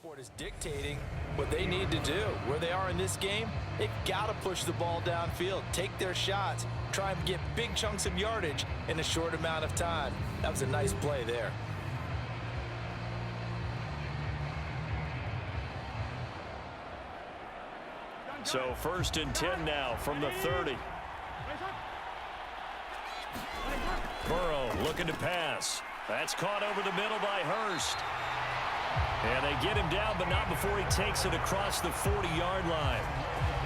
scoreboard is dictating what they need to do. Where they are in this game, they've got to push the ball downfield, take their shots, try and get big chunks of yardage in a short amount of time. That was a nice play there. So 1st and 10 now from the 30. Burrow looking to pass. That's caught over the middle by Hurst. And they get him down, but not before he takes it across the 40-yard line.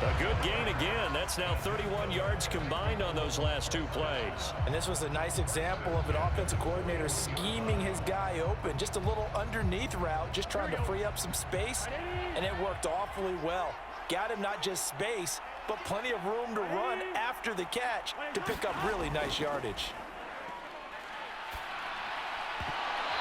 A good gain again. That's now 31 yards combined on those last 2 plays. And this was a nice example of an offensive coordinator scheming his guy open. Just a little underneath route, just trying to free up some space, and it worked awfully well. Got him not just space, but plenty of room to run after the catch to pick up really nice yardage.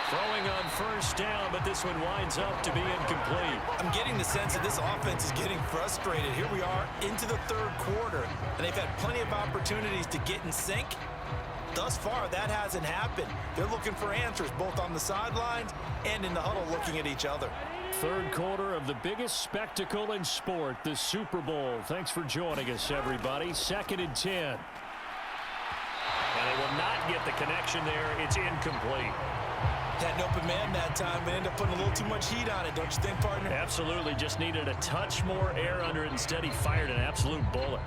Throwing on 1st down, but this one winds up to be incomplete. I'm getting the sense that this offense is getting frustrated. Here we are into the 3rd quarter, and they've had plenty of opportunities to get in sync. Thus far, that hasn't happened. They're looking for answers both on the sidelines and in the huddle looking at each other. 3rd quarter of the biggest spectacle in sport, the Super Bowl. Thanks for joining us, everybody. 2nd and 10. And they will not get the connection there. It's incomplete. Had an open man that time, but ended up putting a little too much heat on it, don't you think, partner? Absolutely. Just needed a touch more air under it. Instead, he fired an absolute bullet.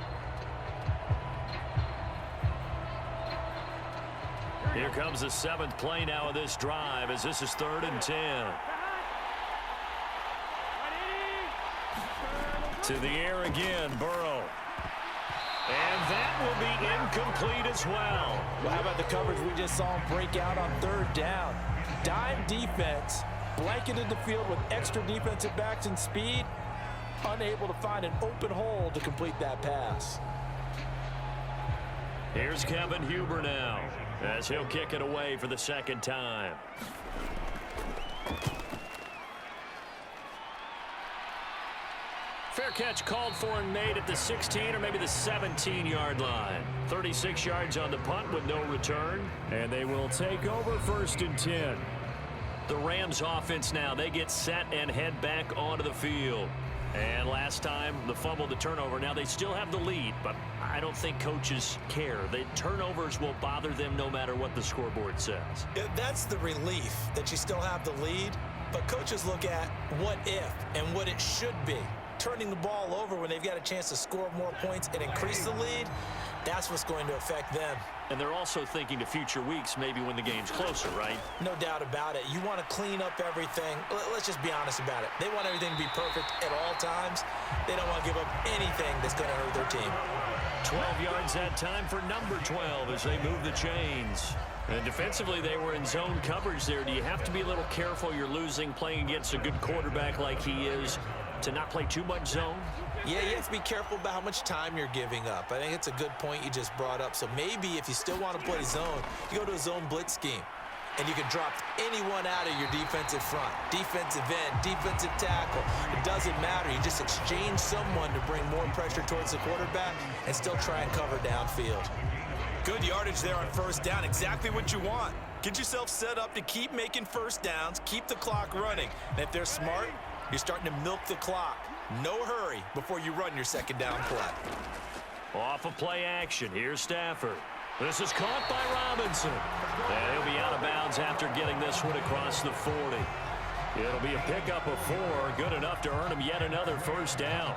Here comes the 7th play now of this drive as this is 3rd and 10. To the air again, Burrow. And that will be incomplete as well. Well, how about the coverage we just saw him break out on 3rd down? Dime defense, blanketed the field with extra defensive backs and speed, unable to find an open hole to complete that pass. Here's Kevin Huber now as he'll kick it away for the 2nd time. Fair catch called for and made at the 16 or maybe the 17-yard line. 36 yards on the punt with no return. And they will take over 1st and 10. The Rams offense now, they get set and head back onto the field. And last time, the fumble, the turnover. Now they still have the lead, but I don't think coaches care. The turnovers will bother them no matter what the scoreboard says. That's the relief that you still have the lead, but coaches look at what if and what it should be. Turning the ball over when they've got a chance to score more points and increase the lead, that's what's going to affect them. And they're also thinking to future weeks, maybe when the game's closer, right? No doubt about it. You want to clean up everything. Let's just be honest about it. They want everything to be perfect at all times. They don't want to give up anything that's going to hurt their team. 12 yards that time for number 12 as they move the chains. And defensively, they were in zone coverage there. Do you have to be a little careful? You're losing, playing against a good quarterback like he is, to not play too much zone? Yeah, you have to be careful about how much time you're giving up. I think it's a good point you just brought up. So maybe if you still want to play zone, you go to a zone blitz scheme. And you can drop anyone out of your defensive front. Defensive end, defensive tackle. It doesn't matter. You just exchange someone to bring more pressure towards the quarterback and still try and cover downfield. Good yardage there on 1st down. Exactly what you want. Get yourself set up to keep making 1st downs, keep the clock running. And if they're smart, you're starting to milk the clock. No hurry before you run your 2nd down play. Off of play action. Here's Stafford. This is caught by Robinson. And he'll be out of bounds after getting this one across the 40. It'll be a pickup of 4. Good enough to earn him yet another 1st down.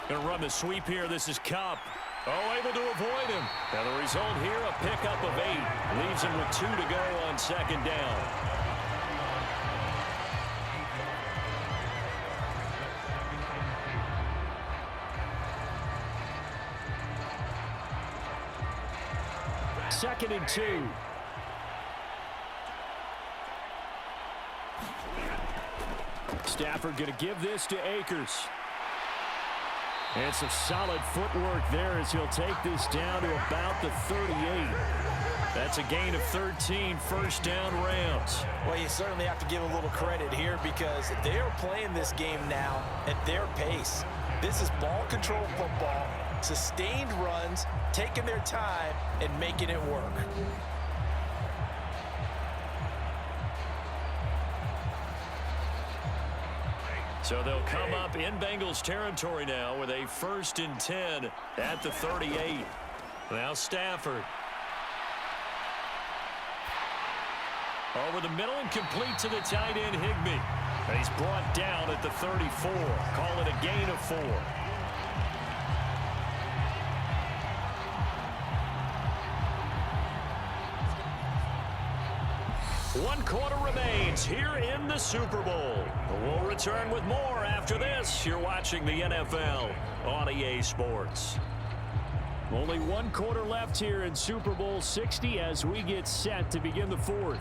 Going to run the sweep here. This is Kupp. Oh, able to avoid him. And the result here, a pickup of 8. Leaves him with 2 to go on 2nd down. Second and 2. Stafford going to give this to Akers. And some solid footwork there as he'll take this down to about the 38. That's a gain of 13, first down Rams. Well, you certainly have to give a little credit here because they are playing this game now at their pace. This is ball control football, sustained runs, taking their time, and making it work. So they'll come up in Bengals territory now with a 1st and 10 at the 38. Now Stafford. Over the middle and complete to the tight end Higbee. And he's brought down at the 34. Call it a gain of 4. One quarter remains here in the Super Bowl. We'll return with more after this. You're watching the NFL on EA Sports. Only one quarter left here in Super Bowl 60 as we get set to begin the 4th.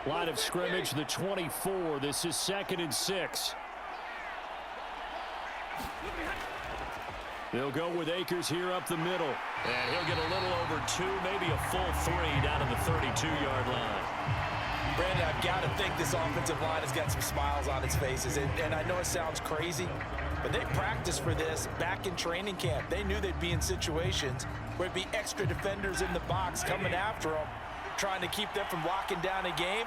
Line of scrimmage, the 24. This is 2nd and 6. They'll go with Akers here up the middle. And he'll get a little over 2, maybe a full 3 down to the 32-yard line. Brandon, I've got to think this offensive line has got some smiles on its faces. And I know it sounds crazy, but they practiced for this back in training camp. They knew they'd be in situations where it'd be extra defenders in the box coming after them, trying to keep them from locking down a game.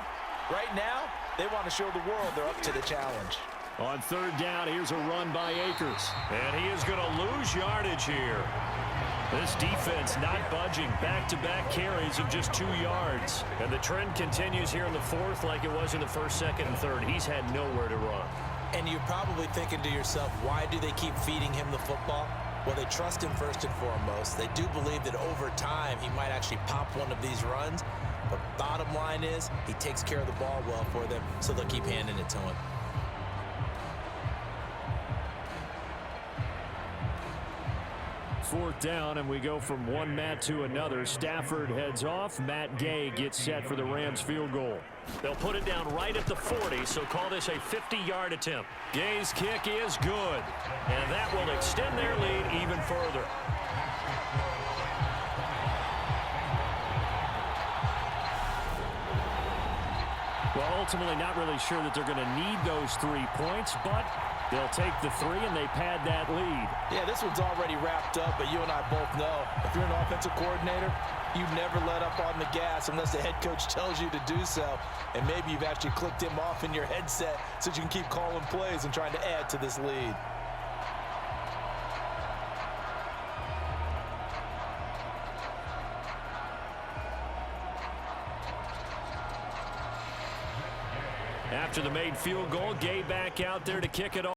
Right now, they want to show the world they're up to the challenge. On 3rd down, here's a run by Akers. And he is going to lose yardage here. This defense not budging. Back-to-back carries of just 2 yards. And the trend continues here in the 4th like it was in the 1st, 2nd, and 3rd. He's had nowhere to run. And you're probably thinking to yourself, why do they keep feeding him the football? Well, they trust him first and foremost. They do believe that over time he might actually pop one of these runs. But bottom line is he takes care of the ball well for them, so they'll keep handing it to him. 4th down, and we go from one Matt to another. Stafford heads off. Matt Gay gets set for the Rams field goal. They'll put it down right at the 40, so call this a 50-yard attempt. Gay's kick is good, and that will extend their lead even further. Well, ultimately not really sure that they're going to need those 3 points, but they'll take the 3 and they pad that lead. Yeah, this one's already wrapped up, but you and I both know if you're an offensive coordinator, you never let up on the gas unless the head coach tells you to do so. And maybe you've actually clicked him off in your headset so you can keep calling plays and trying to add to this lead. After the made field goal, Gay back out there to kick it off.